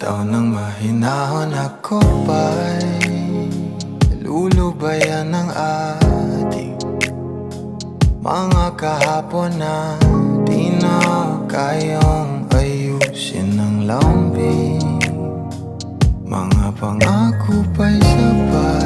Bitaw ng mahinahon ako ba'y lulubayan ng ating mga kahapon na di na kayang ayusin ng lambing. Mga pangako pa'y sabay